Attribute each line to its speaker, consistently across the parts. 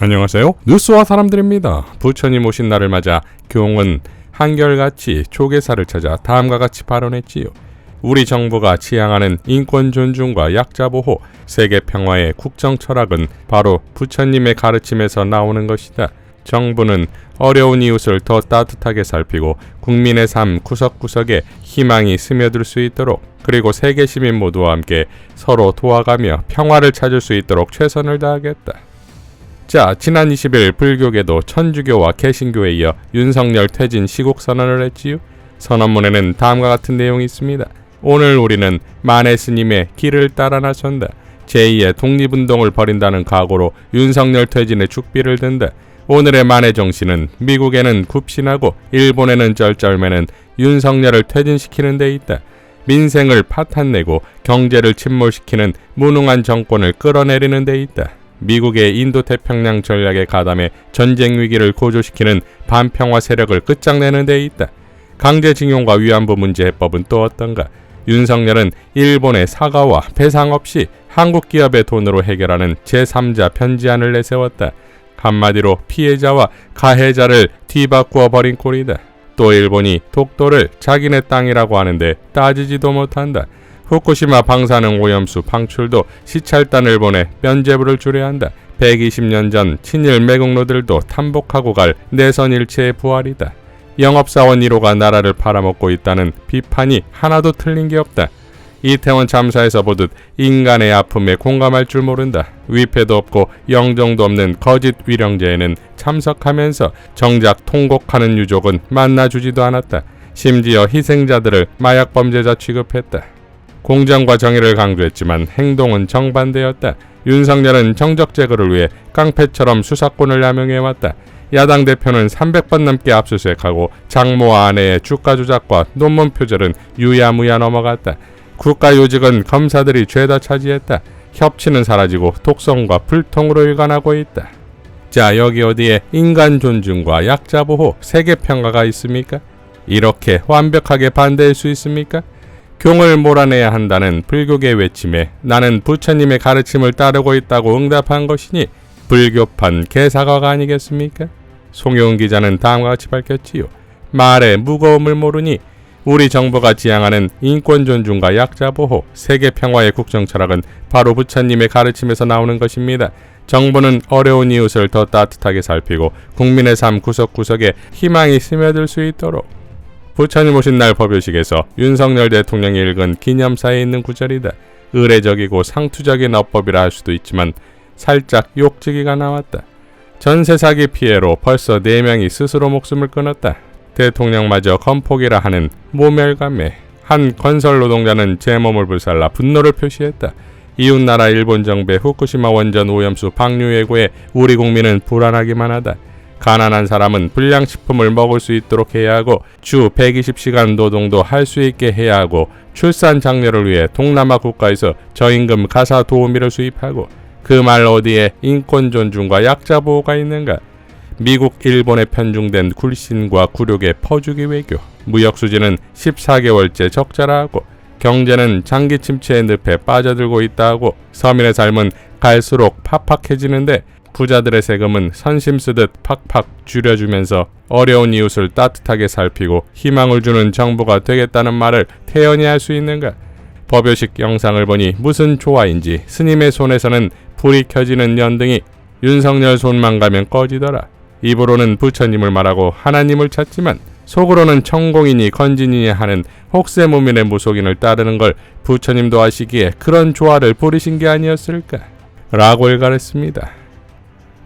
Speaker 1: 안녕하세요. 뉴스와 사람들입니다. 부처님 오신 날을 맞아 교웅은 한결같이 조계사를 찾아 다음과 같이 발언했지요. 우리 정부가 지향하는 인권 존중과 약자 보호, 세계 평화의 국정 철학은 바로 부처님의 가르침에서 나오는 것이다. 정부는 어려운 이웃을 더 따뜻하게 살피고 국민의 삶 구석구석에 희망이 스며들 수 있도록, 그리고 세계 시민 모두와 함께 서로 도와가며 평화를 찾을 수 있도록 최선을 다하겠다. 자, 지난 20일 불교계도 천주교와 개신교에 이어 윤석열 퇴진 시국 선언을 했지요. 선언문에는 다음과 같은 내용이 있습니다. 오늘 우리는 만해 스님의 길을 따라 나선다. 제2의 독립운동을 벌인다는 각오로 윤석열 퇴진의 죽비를 든다. 오늘의 만해 정신은 미국에는 굽신하고 일본에는 쩔쩔매는 윤석열을 퇴진시키는 데 있다. 민생을 파탄내고 경제를 침몰시키는 무능한 정권을 끌어내리는 데 있다. 미국의 인도태평양 전략에 가담해 전쟁 위기를 고조시키는 반평화 세력을 끝장내는 데 있다. 강제징용과 위안부 문제 해법은 또 어떤가? 윤석열은 일본의 사과와 배상 없이 한국 기업의 돈으로 해결하는 제3자 편지안을 내세웠다. 한마디로 피해자와 가해자를 뒤바꾸어 버린 꼴이다. 또 일본이 독도를 자기네 땅이라고 하는데 따지지도 못한다. 후쿠시마 방사능 오염수 방출도 시찰단을 보내 면죄부를 주려 한다. 120년 전 친일 매국노들도 탐복하고 갈 내선일체의 부활이다. 영업사원 1호가 나라를 팔아먹고 있다는 비판이 하나도 틀린 게 없다. 이태원 참사에서 보듯 인간의 아픔에 공감할 줄 모른다. 위패도 없고 영정도 없는 거짓 위령제에는 참석하면서 정작 통곡하는 유족은 만나주지도 않았다. 심지어 희생자들을 마약 범죄자 취급했다. 공정과 정의를 강조했지만 행동은 정반대였다. 윤석열은 정적 제거를 위해 깡패처럼 수사권을 남용해왔다. 야당 대표는 300번 넘게 압수수색하고 장모와 아내의 주가 조작과 논문 표절은 유야무야 넘어갔다. 국가요직은 검사들이 죄다 차지했다. 협치는 사라지고 독성과 불통으로 일관하고 있다. 자, 여기 어디에 인간 존중과 약자 보호, 세계 평화가 있습니까? 이렇게 완벽하게 반대할 수 있습니까? 교을 몰아내야 한다는 불교계 외침에 나는 부처님의 가르침을 따르고 있다고 응답한 것이니 불교판 개사과가 아니겠습니까? 송영훈 기자는 다음과 같이 밝혔지요. 말의 무거움을 모르니 우리 정부가 지향하는 인권 존중과 약자 보호, 세계 평화의 국정 철학은 바로 부처님의 가르침에서 나오는 것입니다. 정부는 어려운 이웃을 더 따뜻하게 살피고 국민의 삶 구석구석에 희망이 스며들 수 있도록. 부처님 오신 날 법요식에서 윤석열 대통령이 읽은 기념사에 있는 구절이다. 의례적이고 상투적인 어법이라 할 수도 있지만 살짝 욕지기가 나왔다. 전세 사기 피해로 벌써 4명이 스스로 목숨을 끊었다. 대통령마저 건폭이라 하는 모멸감에 한 건설 노동자는 제 몸을 불살라 분노를 표시했다. 이웃나라 일본 정부의 후쿠시마 원전 오염수 방류 예고에 우리 국민은 불안하기만 하다. 가난한 사람은 불량식품을 먹을 수 있도록 해야 하고 주 120시간 노동도 할 수 있게 해야 하고 출산 장려를 위해 동남아 국가에서 저임금 가사 도우미를 수입하고 그 말 어디에 인권 존중과 약자 보호가 있는가? 미국, 일본에 편중된 굴신과 굴욕의 퍼주기 외교, 무역 수지는 14개월째 적자라 하고 경제는 장기 침체의 늪에 빠져들고 있다 하고 서민의 삶은 갈수록 팍팍해지는데 부자들의 세금은 선심 쓰듯 팍팍 줄여주면서 어려운 이웃을 따뜻하게 살피고 희망을 주는 정부가 되겠다는 말을 태연히 할 수 있는가? 법요식 영상을 보니 무슨 조화인지 스님의 손에서는 불이 켜지는 연등이 윤석열 손만 가면 꺼지더라. 입으로는 부처님을 말하고 하나님을 찾지만 속으로는 천공이니 건진이니 하는 혹세무민의 무속인을 따르는 걸 부처님도 아시기에 그런 조화를 부리신 게 아니었을까? 라고 일갈했습니다.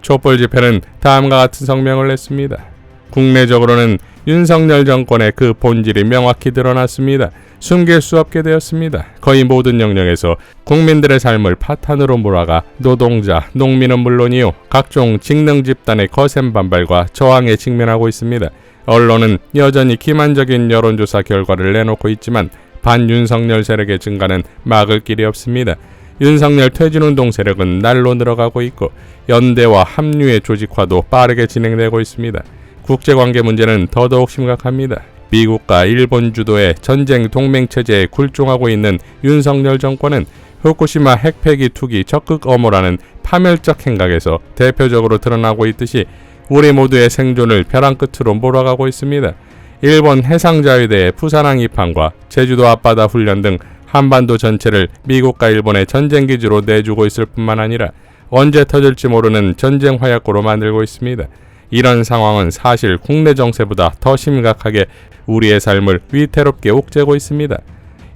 Speaker 1: 촛불 집회는 다음과 같은 성명을 냈습니다. 국내적으로는 윤석열 정권의 그 본질이 명확히 드러났습니다. 숨길 수 없게 되었습니다. 거의 모든 영역에서 국민들의 삶을 파탄으로 몰아가 노동자, 농민은 물론이요 각종 직능 집단의 거센 반발과 저항에 직면하고 있습니다. 언론은 여전히 기만적인 여론조사 결과를 내놓고 있지만 반윤석열 세력의 증가는 막을 길이 없습니다. 윤석열 퇴진운동 세력은 날로 늘어가고 있고 연대와 합류의 조직화도 빠르게 진행되고 있습니다. 국제관계 문제는 더더욱 심각합니다. 미국과 일본 주도의 전쟁 동맹체제에 굴종하고 있는 윤석열 정권은 후쿠시마 핵폐기 투기 적극 엄호라는 파멸적 행각에서 대표적으로 드러나고 있듯이 우리 모두의 생존을 벼랑 끝으로 몰아가고 있습니다. 일본 해상자위대의 푸산항 입항과 제주도 앞바다 훈련 등 한반도 전체를 미국과 일본의 전쟁기지로 내주고 있을 뿐만 아니라 언제 터질지 모르는 전쟁 화약고로 만들고 있습니다. 이런 상황은 사실 국내 정세보다 더 심각하게 우리의 삶을 위태롭게 옥죄고 있습니다.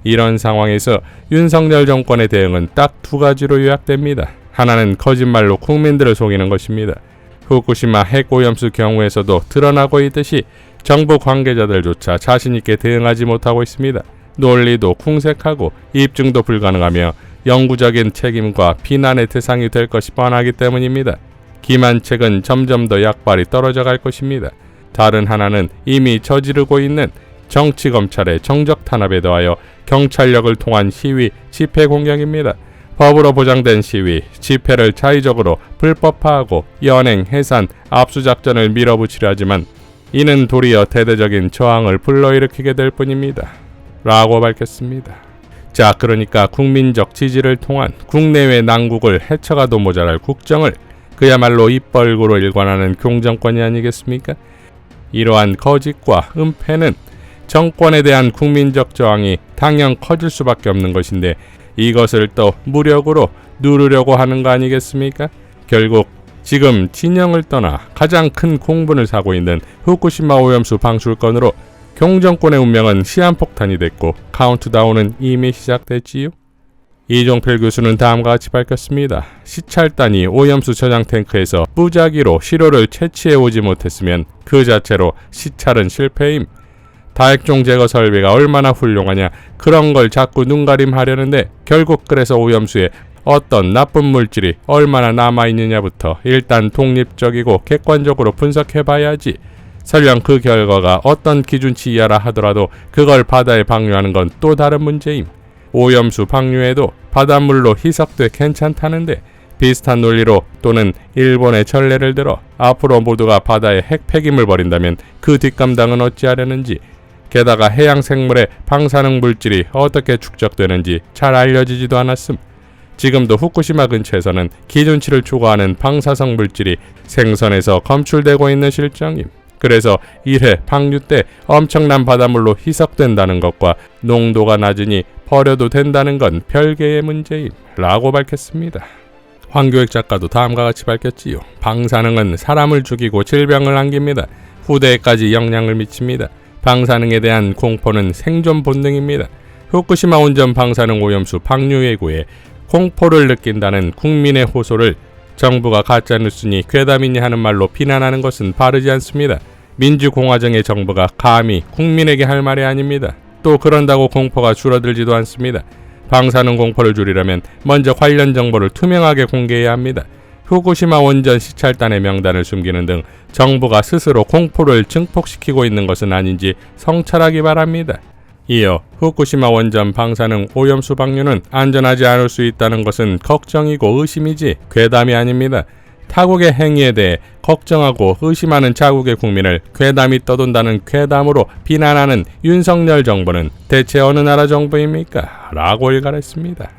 Speaker 1: 이런 상황에서 윤석열 정권의 대응은 딱 두 가지로 요약됩니다. 하나는 거짓말로 국민들을 속이는 것입니다. 후쿠시마 핵오염수 경우에서도 드러나고 있듯이 정부 관계자들조차 자신있게 대응하지 못하고 있습니다. 논리도 궁색하고 입증도 불가능하며 영구적인 책임과 비난의 대상이 될 것이 뻔하기 때문입니다. 기만책은 점점 더 약발이 떨어져 갈 것입니다. 다른 하나는 이미 저지르고 있는 정치검찰의 정적 탄압에 더하여 경찰력을 통한 시위, 집회 공격입니다. 법으로 보장된 시위, 집회를 자의적으로 불법화하고 연행, 해산, 압수작전을 밀어붙이려 하지만 이는 도리어 대대적인 저항을 불러일으키게 될 뿐입니다. 라고 밝혔습니다. 자, 그러니까 국민적 지지를 통한 국내외 난국을 헤쳐가도 모자랄 국정을 그야말로 입벌구로 일관하는 공정권이 아니겠습니까? 이러한 거짓과 은폐는 정권에 대한 국민적 저항이 당연 커질 수밖에 없는 것인데 이것을 또 무력으로 누르려고 하는 거 아니겠습니까? 결국 지금 진영을 떠나 가장 큰 공분을 사고 있는 후쿠시마 오염수 방출건으로 경정권의 운명은 시한폭탄이 됐고 카운트다운은 이미 시작됐지요. 이종필 교수는 다음과 같이 밝혔습니다. 시찰단이 오염수 저장 탱크에서 무작위로 시료를 채취해 오지 못했으면 그 자체로 시찰은 실패임. 다액종 제거 설비가 얼마나 훌륭하냐, 그런 걸 자꾸 눈가림하려는데 결국 그래서 오염수에 어떤 나쁜 물질이 얼마나 남아있느냐부터 일단 독립적이고 객관적으로 분석해봐야지. 설령 그 결과가 어떤 기준치 이하라 하더라도 그걸 바다에 방류하는 건 또 다른 문제임. 오염수 방류에도 바닷물로 희석돼 괜찮다는데 비슷한 논리로 또는 일본의 전례를 들어 앞으로 모두가 바다에 핵 폐기물 버린다면 그 뒷감당은 어찌하려는지, 게다가 해양 생물의 방사능 물질이 어떻게 축적되는지 잘 알려지지도 않았음. 지금도 후쿠시마 근처에서는 기준치를 초과하는 방사성 물질이 생선에서 검출되고 있는 실정임. 그래서 1회 방류 때 엄청난 바닷물로 희석된다는 것과 농도가 낮으니 버려도 된다는 건 별개의 문제임. 라고 밝혔습니다. 황교익 작가도 다음과 같이 밝혔지요. 방사능은 사람을 죽이고 질병을 안깁니다. 후대에까지 영향을 미칩니다. 방사능에 대한 공포는 생존 본능입니다. 후쿠시마 원전 방사능 오염수 방류 예고에 공포를 느낀다는 국민의 호소를 정부가 가짜뉴스니 괴담이니 하는 말로 비난하는 것은 바르지 않습니다. 민주공화정의 정부가 감히 국민에게 할 말이 아닙니다. 또 그런다고 공포가 줄어들지도 않습니다. 방사능 공포를 줄이려면 먼저 관련 정보를 투명하게 공개해야 합니다. 후쿠시마 원전 시찰단의 명단을 숨기는 등 정부가 스스로 공포를 증폭시키고 있는 것은 아닌지 성찰하기 바랍니다. 이어 후쿠시마 원전 방사능 오염수 방류는 안전하지 않을 수 있다는 것은 걱정이고 의심이지 괴담이 아닙니다. 타국의 행위에 대해 걱정하고 의심하는 자국의 국민을 괴담이 떠돈다는 괴담으로 비난하는 윤석열 정부는 대체 어느 나라 정부입니까? 라고 일갈했습니다.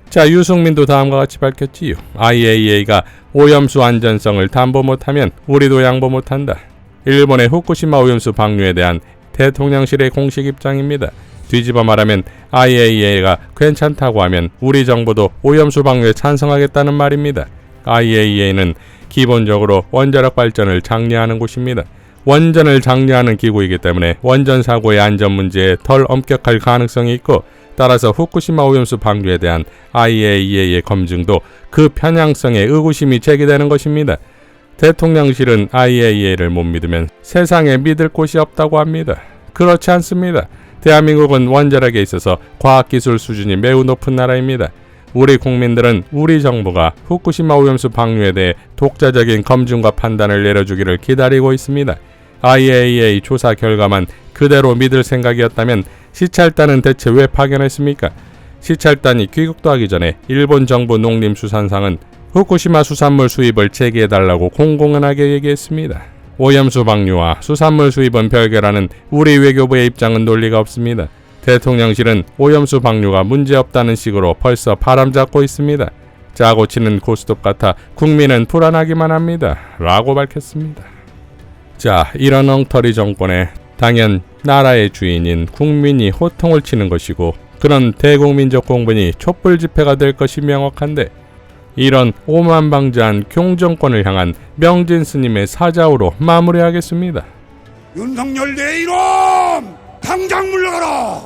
Speaker 1: 자, 유승민도 다음과 같이 밝혔지요. IAEA가 오염수 안전성을 담보 못하면 우리도 양보 못한다. 일본의 후쿠시마 오염수 방류에 대한 대통령실의 공식 입장입니다. 뒤집어 말하면 IAEA가 괜찮다고 하면 우리 정부도 오염수 방류에 찬성하겠다는 말입니다. IAEA는 기본적으로 원자력 발전을 장려하는 곳입니다. 원전을 장려하는 기구이기 때문에 원전 사고의 안전 문제에 덜 엄격할 가능성이 있고, 따라서 후쿠시마 오염수 방류에 대한 IAEA의 검증도 그 편향성에 의구심이 제기되는 것입니다. 대통령실은 IAEA를 못 믿으면 세상에 믿을 곳이 없다고 합니다. 그렇지 않습니다. 대한민국은 원자력에 있어서 과학기술 수준이 매우 높은 나라입니다. 우리 국민들은 우리 정부가 후쿠시마 오염수 방류에 대해 독자적인 검증과 판단을 내려주기를 기다리고 있습니다. IAEA 조사 결과만 그대로 믿을 생각이었다면 시찰단은 대체 왜 파견했습니까? 시찰단이 귀국도 하기 전에 일본 정부 농림수산상은 후쿠시마 수산물 수입을 재개해달라고 공공연하게 얘기했습니다. 오염수 방류와 수산물 수입은 별개라는 우리 외교부의 입장은 논리가 없습니다. 대통령실은 오염수 방류가 문제없다는 식으로 벌써 바람잡고 있습니다. 짜고 치는 고스톱 같아 국민은 불안하기만 합니다. 라고 밝혔습니다. 자, 이런 엉터리 정권에 당연 나라의 주인인 국민이 호통을 치는 것이고 그런 대국민적 공분이 촛불 집회가 될 것이 명확한데 이런 오만방자한 경정권을 향한 명진 스님의 사자우로 마무리하겠습니다.
Speaker 2: 윤석열 내 이놈! 당장 물러가라!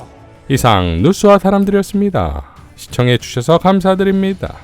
Speaker 1: 이상 누수와 사람들이었습니다. 시청해 주셔서 감사드립니다.